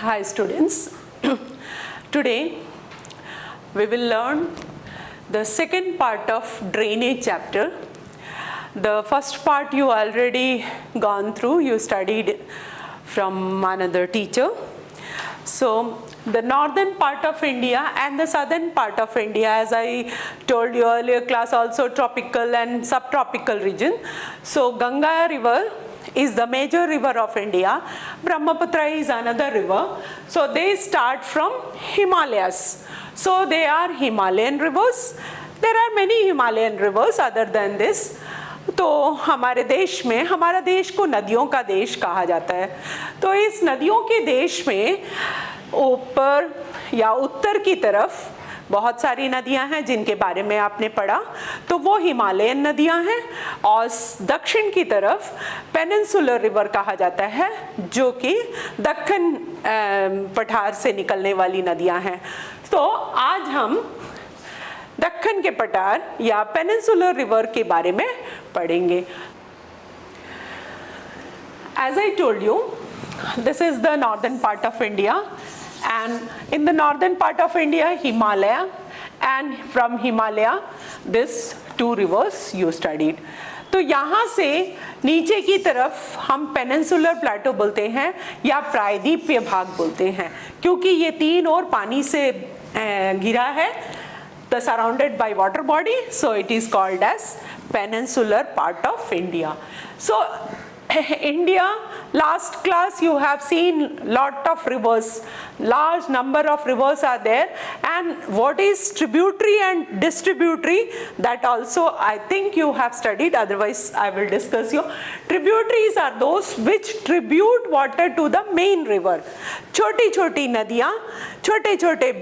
Hi students, today we will learn the second part of drainage chapter. The first part you already gone through, you studied from another teacher. So the northern part of India and the southern part of India, as I told you earlier class, also tropical and subtropical region. So Ganga river is the major river of India. Brahmaputra is another river. So they start from Himalayas. So they are Himalayan rivers. There are many Himalayan rivers other than this. तो हमारे देश में, हमारा देश को नदियों का देश कहा जाता है. तो इस नदियों के देश में ऊपर या उत्तर की तरफ बहुत सारी नदियां हैं जिनके बारे में आपने पढ़ा, तो वो हिमालयन नदियां हैं. और दक्षिण की तरफ पेनिनसुलर रिवर कहा जाता है, जो कि दक्कन पठार से निकलने वाली नदियां हैं. तो आज हम दक्कन के पठार या पेनिनसुलर रिवर के बारे में पढ़ेंगे. As I told you, this is the northern part of India. And in the northern part of India, Himalaya, and from Himalaya, these two rivers you studied. तो यहाँ से नीचे की तरफ हम पेनिनसुलर प्लेटो बोलते हैं या प्रायद्वीपीय भाग बोलते हैं, क्योंकि ये तीन और पानी से घिरा है, the surrounded by water body, so it is called as peninsular part of India. So India, last class you have seen lot of rivers, large number of rivers are there, and what is tributary and distributary, that also I think you have studied, otherwise I will discuss you. Tributaries are those which tribute water to the main river. छोटी छोटी नदियाँ, छोटे छोटे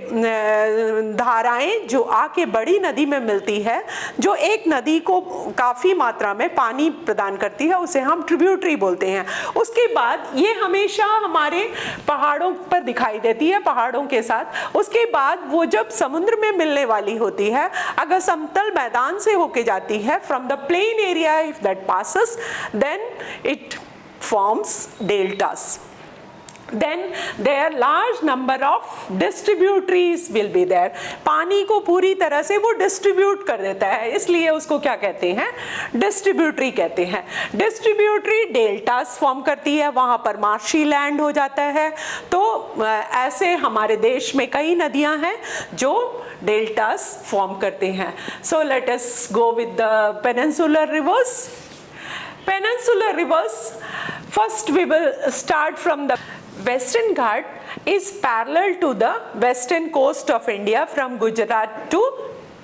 धाराएं जो आके बड़ी नदी में मिलती है, जो एक नदी को काफ़ी मात्रा में पानी प्रदान करती है, उसे हम ट्रिब्यूटरी बोलते हैं. उसके बाद ये हमेशा हमारे पहाड़ों पर दिखाई देती है, पहाड़ों के साथ. उसके बाद वो जब समुद्र में मिलने वाली होती है, अगर समतल मैदान से होके जाती है, from the plain area if that passes, then it forms deltas. Then there large number of distributaries will be there. पानी को पूरी तरह से वो डिस्ट्रीब्यूट कर देता है, इसलिए उसको क्या कहते हैं, डिस्ट्रीब्यूटरी कहते हैं. डिस्ट्रीब्यूटरी डेल्टास फॉर्म करती है, वहाँ पर मार्शी लैंड हो जाता है. तो ऐसे हमारे देश में कई नदियाँ हैं जो डेल्टास फॉर्म करते हैं. So let us go with the peninsular reverse. Peninsular rivers, first we will start from the Western Ghat is parallel to the western coast of India from Gujarat to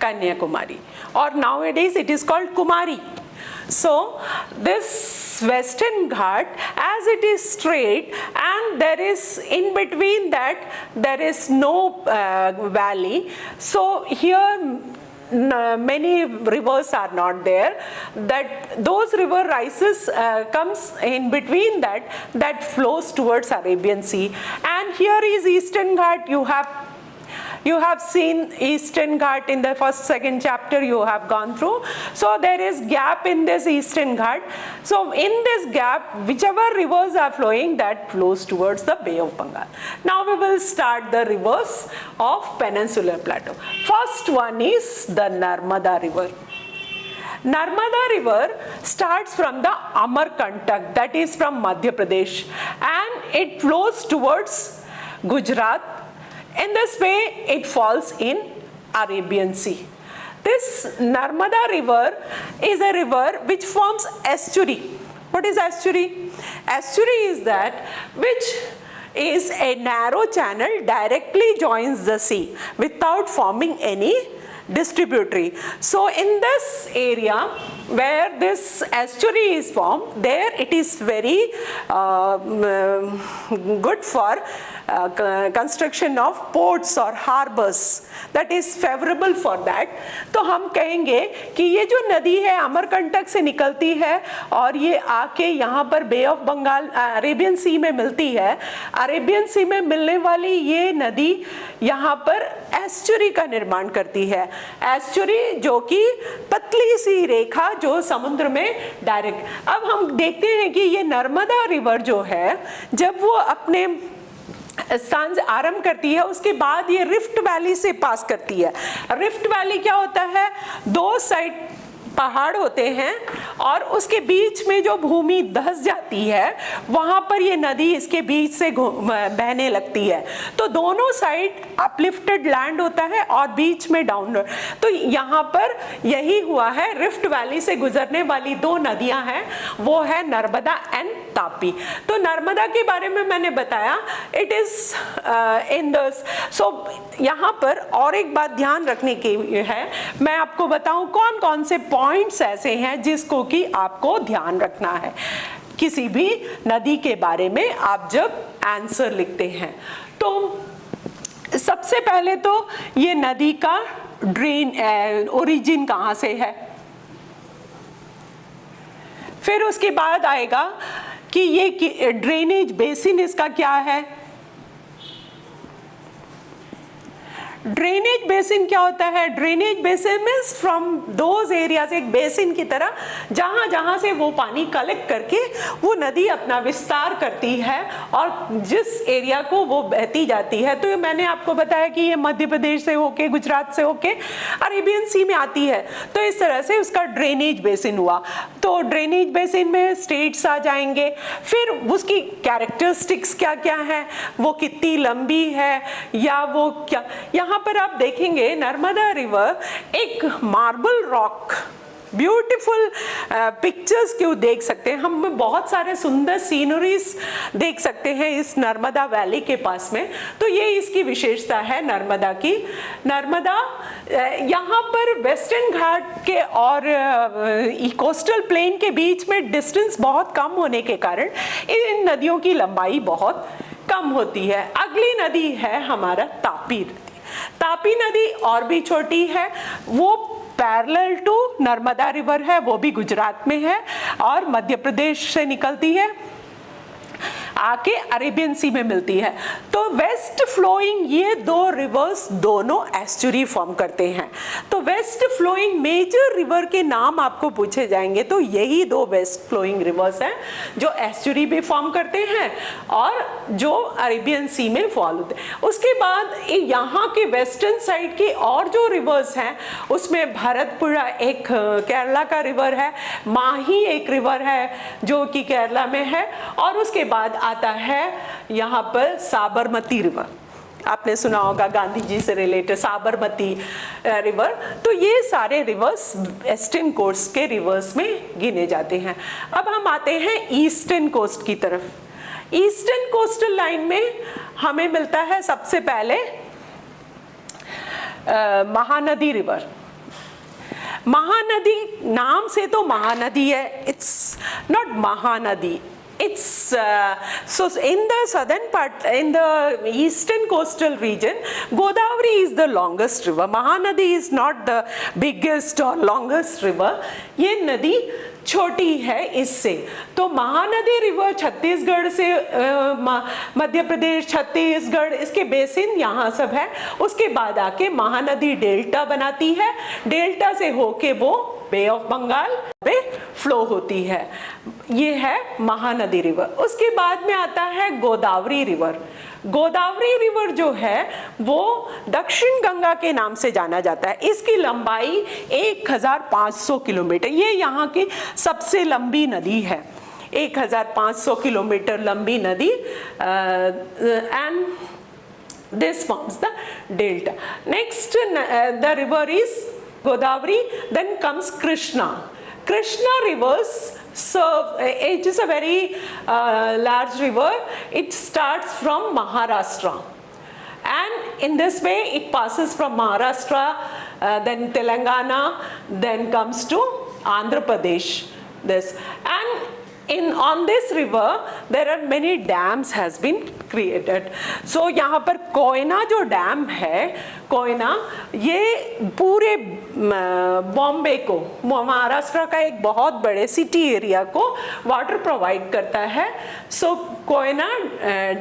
Kanyakumari, or nowadays it is called Kumari. So this Western Ghat, as it is straight and there is in between that there is no valley, so here many rivers are not there, that those river rises comes in between that flows towards Arabian Sea. And here is Eastern Ghat. You have seen Eastern Ghat in the first, second chapter you have gone through. So there is gap in this Eastern Ghat. So in this gap, whichever rivers are flowing, that flows towards the Bay of Bengal. Now we will start the rivers of Peninsular Plateau. First one is the Narmada River. Narmada River starts from the Amarkantak, that is from Madhya Pradesh, and it flows towards Gujarat. In this way, it falls in Arabian Sea. This Narmada River is a river which forms estuary. What is estuary? Estuary is that which is a narrow channel directly joins the sea without forming any distributary. So in this area where this estuary is formed, there it is very good for construction of ports or harbors, that is favorable for that. तो हम कहेंगे कि ये जो नदी है अमरकंटक से निकलती है और ये आके यहाँ पर बे ऑफ बंगाल अरेबियन सी में मिलती है. अरेबियन सी में मिलने वाली ये नदी यहाँ पर एस्चुरी का निर्माण करती है. एस्चुरी जो कि पतली सी रेखा जो समुद्र में डायरेक्ट. अब हम देखते हैं कि ये नर्मदा रिवर जो है जब वो अपने स्थान से आरंभ करती है, उसके बाद ये रिफ्ट वैली से पास करती है। रिफ्ट वैली क्या होता है, दो साइड पहाड़ होते हैं और उसके बीच में जो भूमि धंस जाती है वहां पर ये नदी इसके बीच से बहने लगती है। तो दोनों साइड अपलिफ्टेड लैंड होता है और बीच में डाउनवर्ड। तो यहाँ पर यही हुआ है, रिफ्ट वैली से गुजरने वाली दो नदियां हैं, वो है नर्मदा एंड तापी। तो नर्मदा के बारे में मैंने बताया, इट इज इन द, सो यहाँ पर और एक बात ध्यान रखने की है, मैं आपको बताऊं कौन कौन से पॉइंट्स ऐसे हैं जिसको कि आपको ध्यान रखना है किसी भी नदी के बारे में आप जब आंसर लिखते हैं। तो सबसे पहले तो ये नदी का ड्रेन ओरिजिन कहाँ से है, फिर उसके बाद आएगा कि ये ड्रेनेज बेसिन इसका क्या है। ड्रेनेज बेसिन क्या होता है, drainage basin means from those areas, एक बेसिन की तरह जहां जहां से वो पानी कलेक्ट करके वो नदी अपना विस्तार करती है और जिस एरिया को वो बहती जाती है। तो मैंने आपको बताया कि ये मध्य प्रदेश से होके, गुजरात से होके अरेबियन सी में आती है, तो इस तरह से उसका ड्रेनेज बेसिन हुआ। तो ड्रेनेज बेसिन में स्टेट्स आ जाएंगे, फिर उसकी कैरेक्टरिस्टिक्स क्या क्या है, वो कितनी लंबी है या वो क्या। यहाँ पर आप देखेंगे नर्मदा रिवर एक मार्बल रॉक, ब्यूटीफुल पिक्चर्स क्यों देख सकते हैं हम, बहुत सारे सुंदर सीनरीज देख सकते हैं इस नर्मदा वैली के पास में। तो ये इसकी विशेषता है नर्मदा की। नर्मदा यहाँ पर वेस्टर्न घाट के और कोस्टल प्लेन के बीच में डिस्टेंस बहुत कम होने के कारण इन नदियों की लंबाई बहुत कम होती है। अगली नदी है हमारा तापी नदी। तापी नदी और भी छोटी है, वो पैरेलल टू नर्मदा रिवर है, वो भी गुजरात में है और मध्य प्रदेश से निकलती है, आके अरेबियन सी में मिलती है। तो वेस्ट फ्लोइंग ये दो रिवर्स दोनों एस्चुरी फॉर्म करते हैं। तो वेस्ट फ्लोइंग मेजर रिवर के नाम आपको पूछे जाएंगे तो यही दो वेस्ट फ्लोइंग रिवर्स हैं जो एस्चुरी भी फॉर्म करते हैं और जो अरेबियन सी में फॉल होते हैं। उसके बाद यहाँ के वेस्टर्न साइड के और जो रिवर्स हैं उसमें भरतपुरा एक केरला का रिवर है, माही एक रिवर है जो कि केरला में है, और उसके बाद आता है यहाँ पर साबरमती रिवर। आपने सुना होगा गांधी जी से रिलेटेड साबरमती रिवर। तो ये सारे रिवर्स वेस्टर्न कोस्ट के रिवर्स में गिने जाते हैं। अब हम आते हैं ईस्टर्न कोस्ट की तरफ। ईस्टर्न कोस्टल लाइन में हमें मिलता है सबसे पहले महानदी रिवर। महानदी नाम से तो महानदी है, it's not Mahanadi. It's so in the southern part, in the eastern coastal region, Godavari is the longest river. Mahanadi is not the biggest or longest river. ये नदी छोटी है इससे। तो महानदी रिवर छत्तीसगढ़ से मध्य प्रदेश, छत्तीसगढ़, इसके बेसिन यहाँ सब है। उसके बाद आके महानदी डेल्टा बनाती है, डेल्टा से होके वो बे ऑफ बंगाल पे फ्लो होती है। ये है महानदी रिवर। उसके बाद में आता है गोदावरी रिवर। गोदावरी रिवर जो है वो दक्षिण गंगा के नाम से जाना जाता है। इसकी लंबाई 1500 किलोमीटर, ये यहाँ की सबसे लंबी नदी है। 1500 किलोमीटर लंबी नदी and this forms the delta. Next the river is Godavari, then comes Krishna. Krishna rivers serve, it is a very large river. It starts from Maharashtra, and in this way it passes from Maharashtra, then Telangana, then comes to Andhra Pradesh. This, and on this river there are many dams has been created. So यहाँ पर कोयना जो dam है, कोयना ये पूरे बॉम्बे को, महाराष्ट्र का एक बहुत बड़े सिटी एरिया को वाटर प्रोवाइड करता है। सो कोयना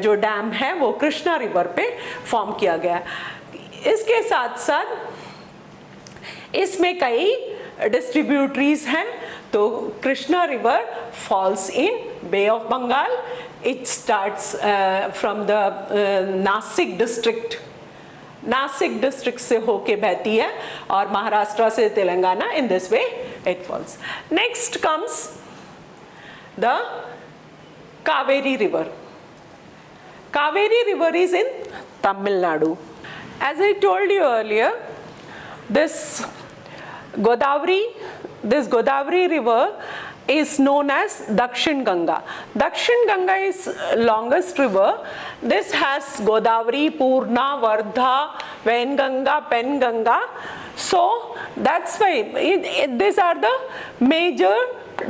जो डैम है वो कृष्णा रिवर पे फॉर्म किया गया। इसके साथ साथ इसमें कई डिस्ट्रीब्यूटरीज हैं। तो Krishna river falls in Bay of Bengal, it starts from the Nashik district, Nashik district से होके बहती है और महाराष्ट्र से Telangana, in this way it falls. Next comes the Kaveri river. Kaveri river is in Tamil Nadu. As I told you earlier, this Godavari river is known as Dakshin Ganga. Dakshin Ganga is longest river. This has Godavari, Purna, Vardha, Vainganga, Penganga. So that's why these are the major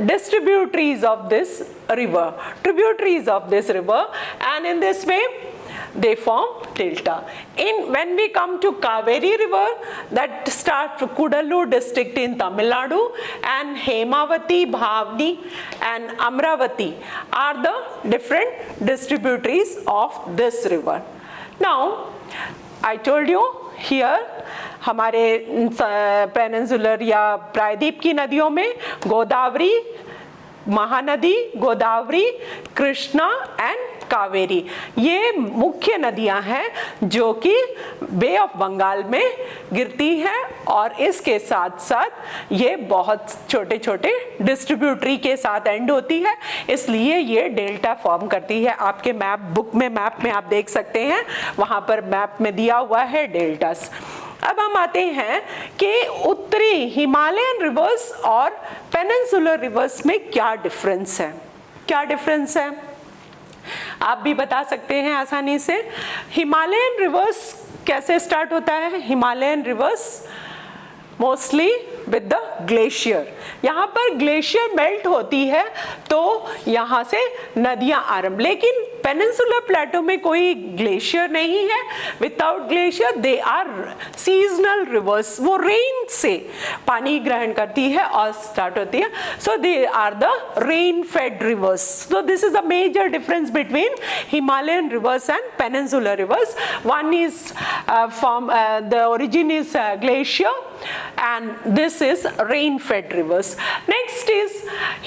distributaries of this river, tributaries of this river, and in this way they form delta. When we come to Kaveri river, that starts Kudalur district in Tamil Nadu, and Hemavati, Bhavni and Amravati are the different distributaries of this river. Now I told you here हमारे peninsular या प्रायद्वीप की नदियों में Godavari, Mahanadi, Godavari, Krishna and Kaveri, ये मुख्य नदियां हैं जो कि बे ऑफ बंगाल में गिरती हैं, और इसके साथ साथ ये बहुत छोटे छोटे डिस्ट्रीब्यूटरी के साथ एंड होती है, इसलिए ये डेल्टा फॉर्म करती है. आपके मैप बुक में, मैप में आप देख सकते हैं, वहां पर मैप में दिया हुआ है डेल्टास. अब हम आते हैं कि उत्तरी हिमालयन रिवर्स और पेनिनसुलर रिवर्स में क्या डिफरेंस है. क्या डिफरेंस है आप भी बता सकते हैं आसानी से. हिमालयन रिवर्स कैसे स्टार्ट होता है? Himalayan reverse mostly with the glacier. यहाँ पर ग्लेशियर मेल्ट होती है तो यहाँ से नदियाँ आरंभ, लेकिन पेनिनसुलर प्लेटो में कोई ग्लेशियर नहीं है. Without glacier they are seasonal rivers, वो रेन से पानी ग्रहण करती है और स्टार्ट होती है. So they are the rain fed rivers. So this is a major difference between Himalayan rivers and peninsular rivers. One is from the origin is glacier and this is rain fed rivers. Next is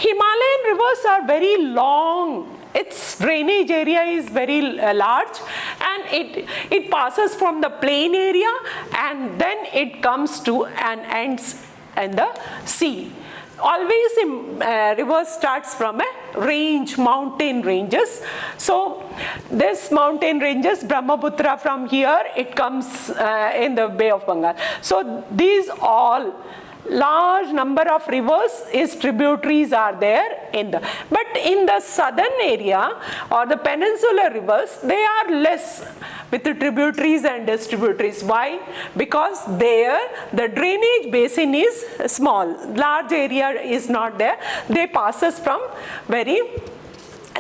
Himalayan rivers are very long. Its drainage area is very large, and it passes from the plain area and then it comes to and ends in the sea. Always river starts from a range, mountain ranges. So this mountain ranges, Brahmaputra, from here it comes in the Bay of Bengal. So these all large number of rivers is tributaries are there in the, but in the southern area or the peninsular rivers, they are less with the tributaries and distributaries. Why? Because there the drainage basin is small, large area is not there. They passes from very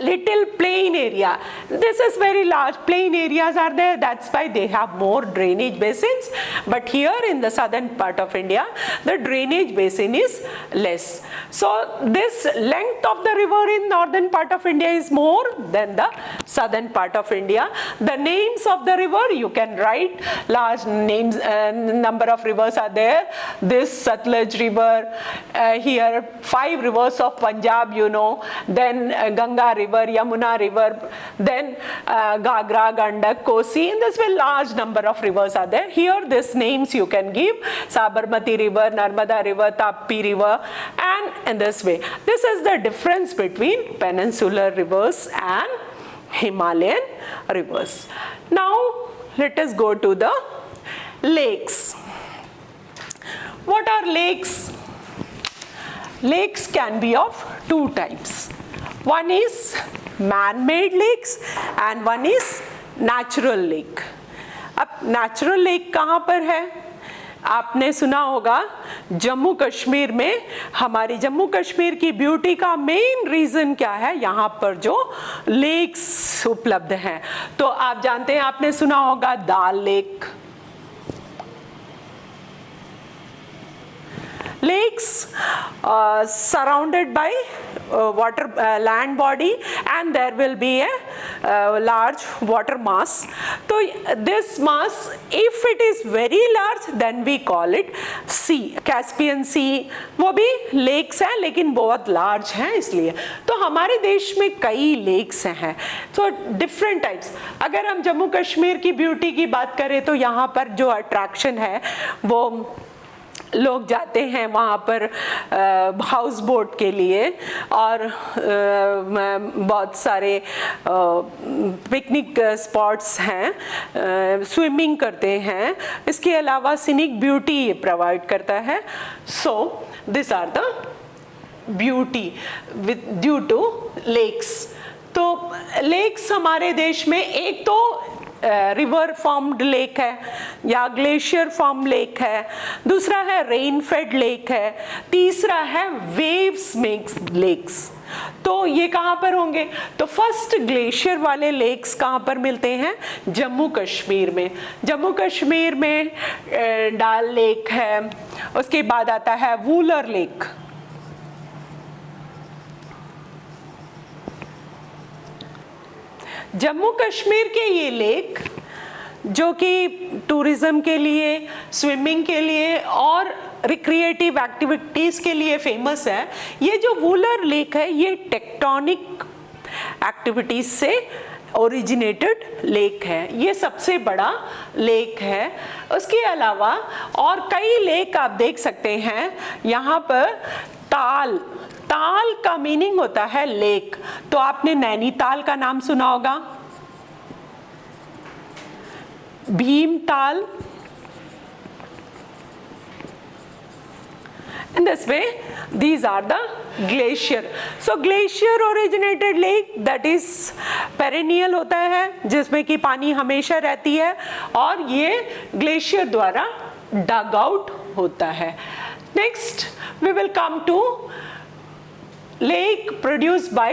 little plain area. This is very large, plain areas are there, that's why they have more drainage basins. But here in the southern part of India, the drainage basin is less. So this length of the river in northern part of India is more than the southern part of India. The names of the river you can write, large names, number of rivers are there. This Satluj river, here 5 rivers of Punjab, you know, then Ganga river, Yamuna river, then Gagra, Gandak, Kosi. In this way large number of rivers are there. Here these names you can give: Sabarmati river, Narmada river, Tappi river, and in this way. This is the difference between peninsular rivers and Himalayan rivers. Now let us go to the lakes. What are lakes? Lakes can be of 2 types. One is man-made lakes and one is natural lake. अब natural lake कहाँ पर है? आपने सुना होगा जम्मू कश्मीर में, हमारी जम्मू कश्मीर की ब्यूटी का मेन रीज़न क्या है? यहाँ पर जो लेक्स उपलब्ध हैं. तो आप जानते हैं, आपने सुना होगा दाल lake. Lakes surrounded by water land body, and there will be a large water mass. तो this mass, if it is very large, then we call it sea. Caspian Sea वो भी lakes हैं लेकिन बहुत large हैं इसलिए. तो हमारे देश में कई lakes हैं. So different types. अगर हम जम्मू कश्मीर की ब्यूटी की बात करें तो यहाँ पर जो अट्रैक्शन है वो लोग जाते हैं वहाँ पर हाउस बोट के लिए और बहुत सारे पिकनिक स्पॉट्स हैं, स्विमिंग करते हैं. इसके अलावा सीनिक ब्यूटी ये प्रोवाइड करता है. So this are the beauty with due to lakes. तो लेक्स हमारे देश में एक तो रिवर फॉर्म्ड लेक है या ग्लेशियर फॉर्म लेक है, दूसरा है रेन फेड लेक है, तीसरा है वेव्स मेक्स लेक्स. तो ये कहाँ पर होंगे? तो फर्स्ट ग्लेशियर वाले लेक्स कहाँ पर मिलते हैं? जम्मू कश्मीर में. जम्मू कश्मीर में डाल लेक है, उसके बाद आता है वूलर लेक. जम्मू कश्मीर के ये लेक जो कि टूरिज्म के लिए, स्विमिंग के लिए और रिक्रिएटिव एक्टिविटीज़ के लिए फेमस है. ये जो वूलर लेक है ये टेक्टोनिक एक्टिविटीज़ से ओरिजिनेटेड लेक है. ये सबसे बड़ा लेक है. उसके अलावा और कई लेक आप देख सकते हैं यहाँ पर. ताल, ताल का मीनिंग होता है लेक. तो आपने नैनीताल का नाम सुना होगा, Bhimtal. In this way, these are the glacier. So glacier originated lake, that is perennial होता है जिसमें कि पानी हमेशा रहती है और ये ग्लेशियर द्वारा डग आउट होता है. Next, we will come to lake produced by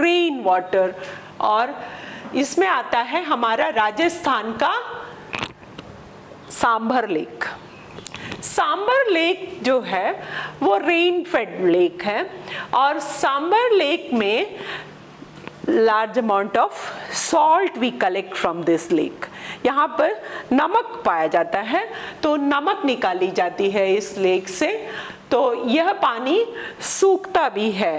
rain water. और इसमें आता है हमारा राजस्थान का सांभर लेक. सांभर लेक जो है वो रेन फेड लेक है और सांभर लेक में large amount of salt we collect from this lake. यहाँ पर नमक पाया जाता है तो नमक निकाली जाती है इस लेक से. तो यह पानी सूखता भी है.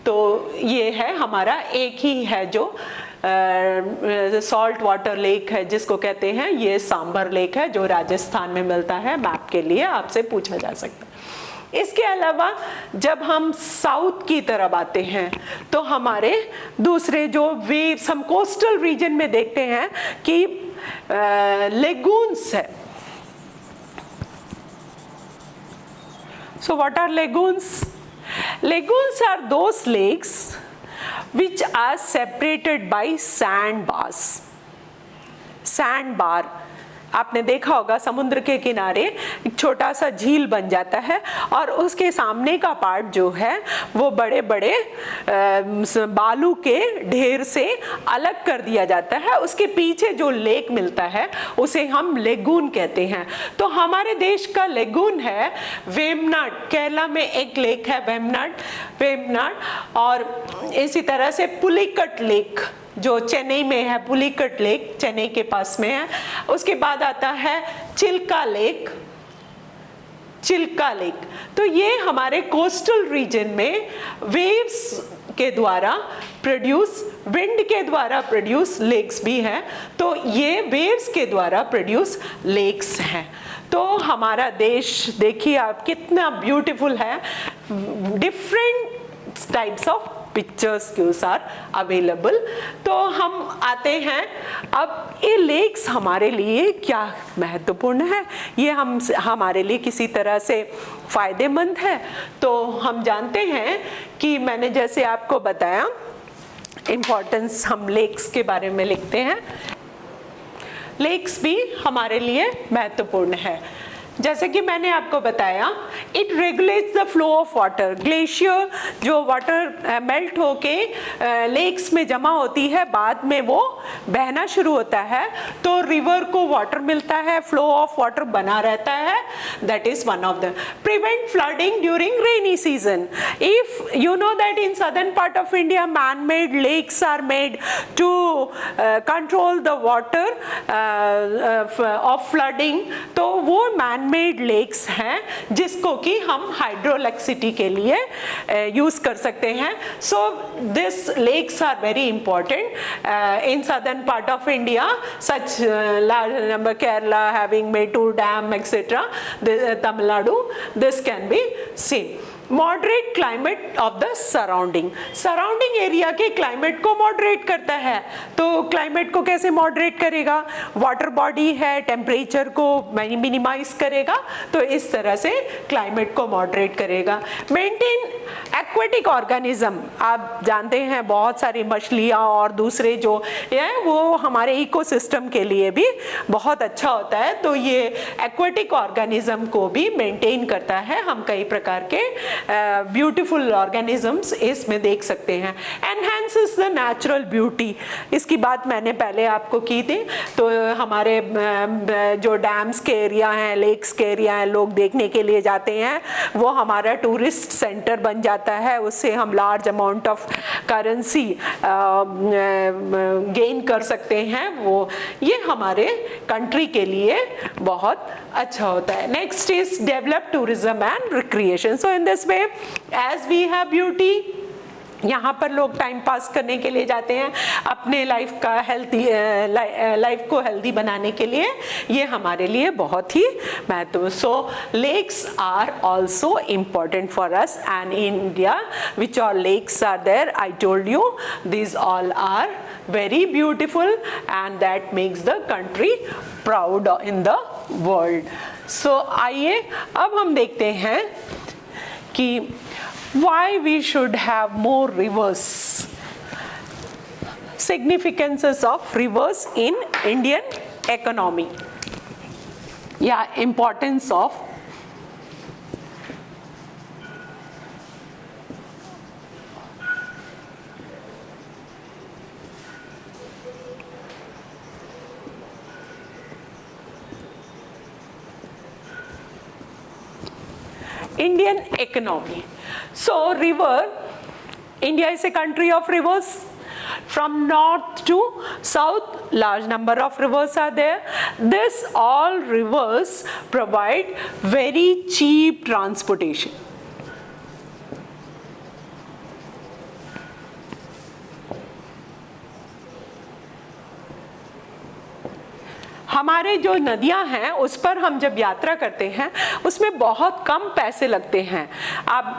तो ये है हमारा एक ही है जो सॉल्ट वाटर लेक है जिसको कहते हैं ये सांभर लेक है जो राजस्थान में मिलता है. मैप के लिए आपसे पूछा जा सकता है. इसके अलावा जब हम साउथ की तरफ आते हैं तो हमारे दूसरे जो वेव्स हम कोस्टल रीजन में देखते हैं कि लेगून्स है. So what are lagoons? Lagoons are those lakes which are separated by sandbars. Sandbar आपने देखा होगा समुद्र के किनारे एक छोटा सा झील बन जाता है और उसके सामने का पार्ट जो है वो बड़े बड़े बालू के ढेर से अलग कर दिया जाता है. उसके पीछे जो लेक मिलता है उसे हम लेगून कहते हैं. तो हमारे देश का लेगून है वेमनाड. केरला में एक लेक है वेमनाड और इसी तरह से पुलिकट लेक जो चेन्नई में है, पुलिकट लेक चेन्नई के पास में है. उसके बाद आता है चिल्का लेक. तो ये हमारे कोस्टल रीजन में वेव्स के द्वारा प्रोड्यूस, विंड के द्वारा प्रोड्यूस लेक्स भी हैं. तो ये वेव्स के द्वारा प्रोड्यूस लेक्स हैं. तो हमारा देश देखिए आप कितना ब्यूटीफुल है. Different types of pictures cues are available. तो हम आते हैं अब ये लेक्स हमारे लिए क्या महत्वपूर्ण है, ये हमारे लिए किसी तरह से फायदेमंद है. तो हम जानते हैं कि मैंने जैसे आपको बताया इम्पोर्टेंस हम लेक्स के बारे में लिखते हैं. लेक्स भी हमारे लिए महत्वपूर्ण है. जैसे कि मैंने आपको बताया, it regulates the flow of water. Glacier जो वाटर मेल्ट होके लेक्स में जमा होती है, बाद में वो बहना शुरू होता है, तो रिवर को वाटर मिलता है, फ्लो ऑफ वाटर बना रहता है। That is one of the prevent flooding during rainy season. If you know that in southern part of India man made lakes are made to control the water of flooding, तो वो man made lakes हैं जिसको कि हम hydroelectricity के लिए use कर सकते हैं। So this lakes are very important in southern part of India, such large number Kerala having Mettur Dam etc. Tamil Nadu, this can be seen. Moderate climate of the surrounding area के climate को moderate करता है। तो climate को कैसे moderate करेगा? Water body है, temperature को मिनिमाइज करेगा, तो इस तरह से क्लाइमेट को मॉडरेट करेगा। मेंटेन एक्वेटिक ऑर्गेनिज्म, आप जानते हैं बहुत सारी मछलियाँ और दूसरे जो है वो हमारे इकोसिस्टम के लिए भी बहुत अच्छा होता है, तो ये एक्वेटिक ऑर्गेनिज्म को भी मेंटेन करता है। हम कई प्रकार के ब्यूटीफुल ऑर्गेनिजम्स इसमें देख सकते हैं। एनहांसेस द नेचुरल ब्यूटी, इसकी बात मैंने पहले आपको की थी। तो हमारे जो डैम्स के एरिया हैं, लेक्स के एरिया हैं, लोग देखने के लिए जाते हैं, वो हमारा टूरिस्ट सेंटर बन जाता है। उससे हम large amount of currency gain कर सकते हैं। वो ये हमारे कंट्री के लिए बहुत अच्छा होता है। Next is develop tourism and recreation. So in this way as we have beauty, यहाँ पर लोग टाइम पास करने के लिए जाते हैं, अपने लाइफ का लाइफ को हेल्दी बनाने के लिए, ये हमारे लिए बहुत ही महत्व। So lakes are also important for us and in India which are lakes are there, I told you these all are very beautiful and that makes the country proud in the world. So आइए अब हम देखते हैं कि why we should have more rivers, significances of rivers in Indian economy, importance of Indian economy. So river, India is a country of rivers. From north to south, large number of rivers are there. This all rivers provide very cheap transportation. हमारे जो नदियां हैं उस पर हम जब यात्रा करते हैं उसमें बहुत कम पैसे लगते हैं। आप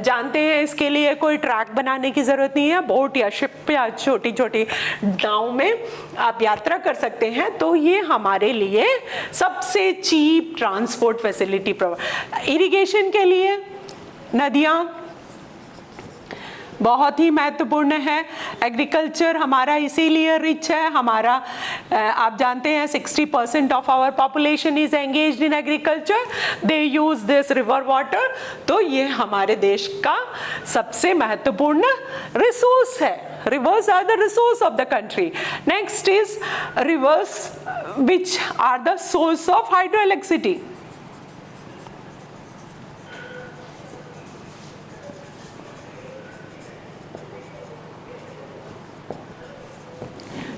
जानते हैं इसके लिए कोई ट्रैक बनाने की ज़रूरत नहीं है, बोट या शिप या छोटी छोटी नाव में आप यात्रा कर सकते हैं। तो ये हमारे लिए सबसे cheap transport facility provide. Irrigation के लिए नदियाँ बहुत ही महत्वपूर्ण है। एग्रीकल्चर हमारा इसीलिए रिच है, हमारा आप जानते हैं 60% of our population is engaged in agriculture, they use this river water. तो ये हमारे देश का सबसे महत्वपूर्ण रिसोर्स है। Rivers are the resource of the country. Next is rivers which are the source of hydroelectricity.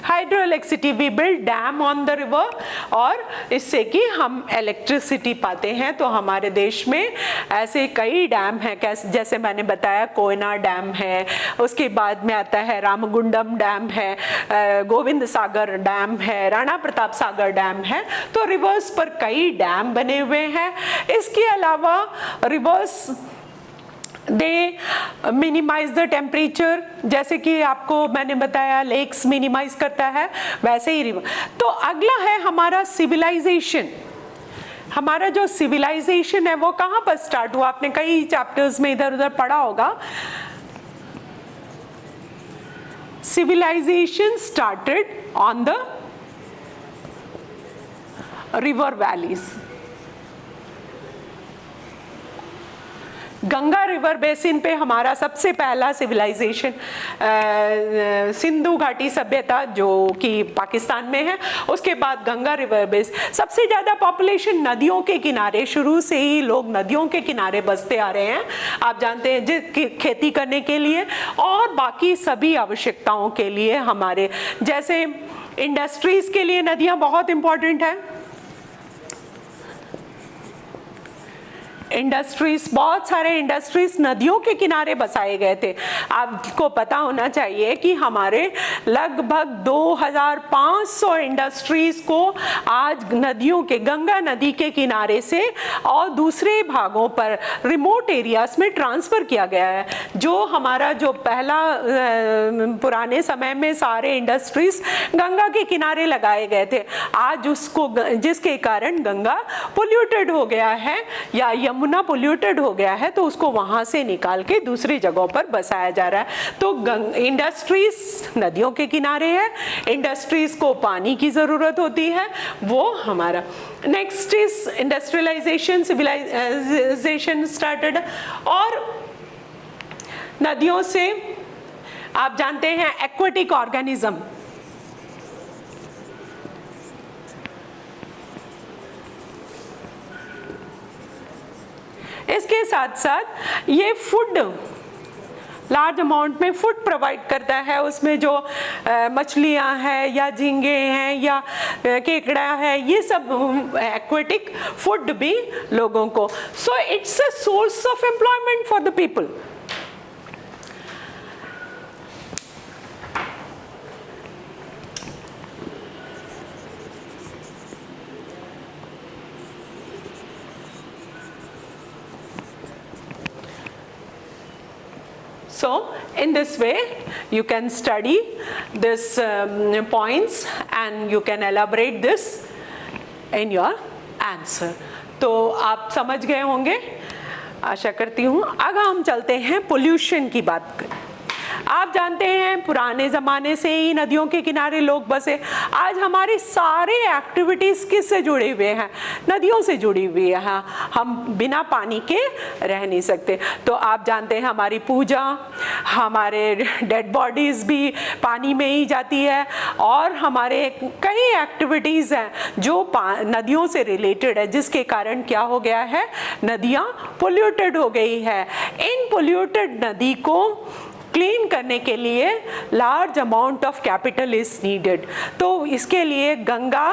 Hydroelectricity, we build dam on the river और इससे कि हम इलेक्ट्रिसिटी पाते हैं। तो हमारे देश में ऐसे कई डैम हैं, जैसे मैंने बताया कोयना डैम है, उसके बाद में आता है रामगुंडम डैम है, गोविंद सागर डैम है, राणा प्रताप सागर डैम है। तो रिवर्स पर कई डैम बने हुए हैं। इसके अलावा rivers they minimise the temperature, जैसे कि आपको मैंने बताया लेक्स मिनिमाइज करता है, वैसे ही रिवर। तो अगला है हमारा सिविलाइजेशन। हमारा जो सिविलाइजेशन है वो कहाँ पर स्टार्ट हुआ? आपने कई चैप्टर्स में इधर उधर पढ़ा होगा। Civilisation started on the river valleys. Ganga river basin पे हमारा सबसे पहला सिविलाइजेशन सिंधु घाटी सभ्यता जो कि पाकिस्तान में है, उसके बाद गंगा रिवर बेसिन। सबसे ज़्यादा पॉपुलेशन नदियों के किनारे, शुरू से ही लोग नदियों के किनारे बसते आ रहे हैं, आप जानते हैं, खेती करने के लिए और बाकी सभी आवश्यकताओं के लिए। हमारे जैसे इंडस्ट्रीज के लिए नदियाँ बहुत इंपॉर्टेंट है। इंडस्ट्रीज, बहुत सारे इंडस्ट्रीज नदियों के किनारे बसाए गए थे। आपको पता होना चाहिए कि हमारे लगभग 2500 इंडस्ट्रीज को आज नदियों के, गंगा नदी के किनारे से और दूसरे भागों पर रिमोट एरियाज में ट्रांसफ़र किया गया है। जो हमारा जो पहला पुराने समय में सारे इंडस्ट्रीज गंगा के किनारे लगाए गए थे, आज उसको, जिसके कारण गंगा पोल्यूटेड हो गया है या यमुना पोल्यूटेड हो गया है, तो उसको वहां से निकाल के दूसरी जगहों पर बसाया जा रहा है। तो इंडस्ट्रीज नदियों के किनारे है, इंडस्ट्रीज को पानी की जरूरत होती है, वो हमारा। Next is industrialisation, civilisation started. और नदियों से आप जानते हैं एक्वेटिक ऑर्गेनिज्म, इसके साथ साथ ये फूड, लार्ज अमाउंट में फूड प्रोवाइड करता है। उसमें जो मछलियाँ हैं या झींगे हैं या केकड़ा है, ये सब एक्वेटिक फूड भी लोगों को। So it's a source of employment for the people. So in this way you can study this points and you can elaborate this in your answer. तो आप समझ गए होंगे, आशा करती हूँ। आगे हम चलते हैं पोल्यूशन की बात करें। आप जानते हैं पुराने ज़माने से ही नदियों के किनारे लोग बसे। आज हमारी सारी एक्टिविटीज़ किससे जुड़े हुए हैं? नदियों से जुड़ी हुई है। हम बिना पानी के रह नहीं सकते। तो आप जानते हैं हमारी पूजा, हमारे डेड बॉडीज़ भी पानी में ही जाती है, और हमारे कई एक्टिविटीज़ हैं जो नदियों से रिलेटेड है, जिसके कारण क्या हो गया है, नदियाँ पोल्यूटेड हो गई है। इन पोल्यूटेड नदी को क्लीन करने के लिए large amount of capital is needed. तो इसके लिए गंगा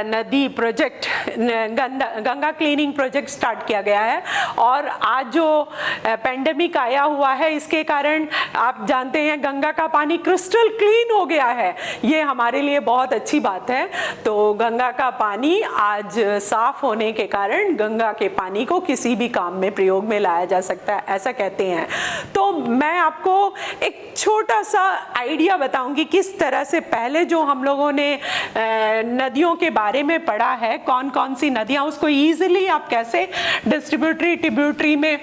नदी project, Ganga cleaning project start किया गया है। और आज जो पेंडेमिक आया हुआ है, इसके कारण आप जानते हैं गंगा का पानी क्रिस्टल क्लीन हो गया है। ये हमारे लिए बहुत अच्छी बात है। तो गंगा का पानी आज साफ होने के कारण गंगा के पानी को किसी भी काम में प्रयोग में लाया जा सकता है, ऐसा कहते हैं। तो मैं आपको एक छोटा सा आइडिया बताऊंगी किस तरह से पहले जो हम लोगों ने नदियों के बारे में पढ़ा है, कौन कौन सी नदियाँ, उसको ईजिली आप कैसे डिस्ट्रीब्यूटरी ट्रिब्यूटरी में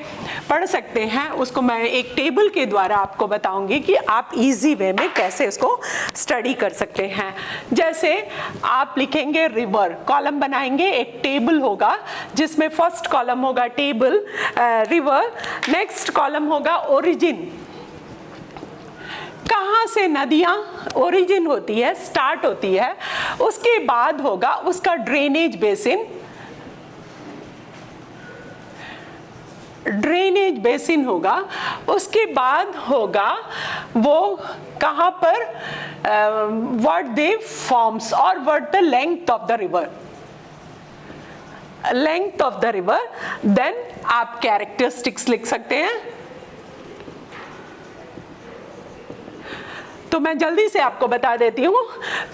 पढ़ सकते हैं, उसको मैं एक टेबल के द्वारा आपको बताऊंगी कि आप इजी वे में कैसे इसको स्टडी कर सकते हैं। जैसे आप लिखेंगे रिवर, कॉलम बनाएंगे, एक टेबल होगा जिसमें फर्स्ट कॉलम होगा टेबल रिवर, नेक्स्ट कॉलम होगा ओरिजिन, कहाँ से नदियाँ ओरिजिन होती है, स्टार्ट होती है। उसके बाद होगा उसका ड्रेनेज बेसिन, ड्रेनेज बेसिन होगा। उसके बाद होगा वो कहाँ पर व्हाट दे फॉर्म्स और what the length of the river, length of the river. Then आप कैरेक्टरिस्टिक्स लिख सकते हैं। तो मैं जल्दी से आपको बता देती हूँ।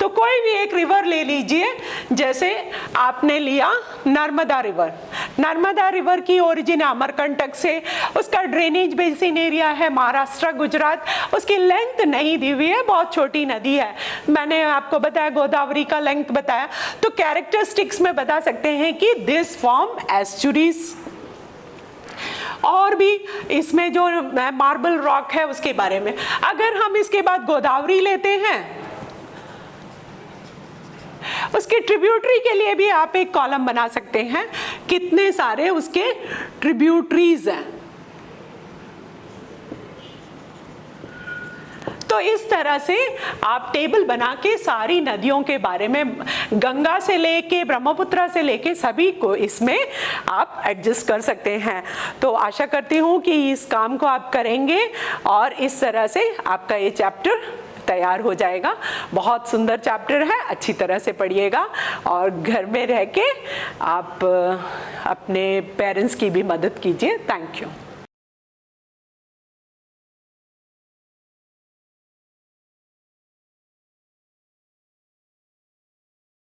तो कोई भी एक रिवर ले लीजिए, जैसे आपने लिया नर्मदा रिवर। नर्मदा रिवर की ओरिजिन अमरकंटक से, उसका ड्रेनेज बेसिन एरिया है महाराष्ट्र गुजरात, उसकी लेंथ नहीं दी हुई है, बहुत छोटी नदी है। मैंने आपको बताया गोदावरी का लेंथ बताया। तो कैरेक्टरिस्टिक्स में बता सकते हैं कि दिस फॉर्म एस्चुरीज, और भी इसमें जो मार्बल रॉक है उसके बारे में। अगर हम इसके बाद गोदावरी लेते हैं, उसके ट्रिब्यूटरी के लिए भी आप एक कॉलम बना सकते हैं, कितने सारे उसके ट्रिब्यूटरीज हैं। तो इस तरह से आप टेबल बना के सारी नदियों के बारे में, गंगा से लेके ब्रह्मपुत्र से लेके सभी को इसमें आप एडजस्ट कर सकते हैं। तो आशा करती हूँ कि इस काम को आप करेंगे और इस तरह से आपका ये चैप्टर तैयार हो जाएगा। बहुत सुंदर चैप्टर है, अच्छी तरह से पढ़िएगा और घर में रह के आप अपने पेरेंट्स की भी मदद कीजिए। Thank you.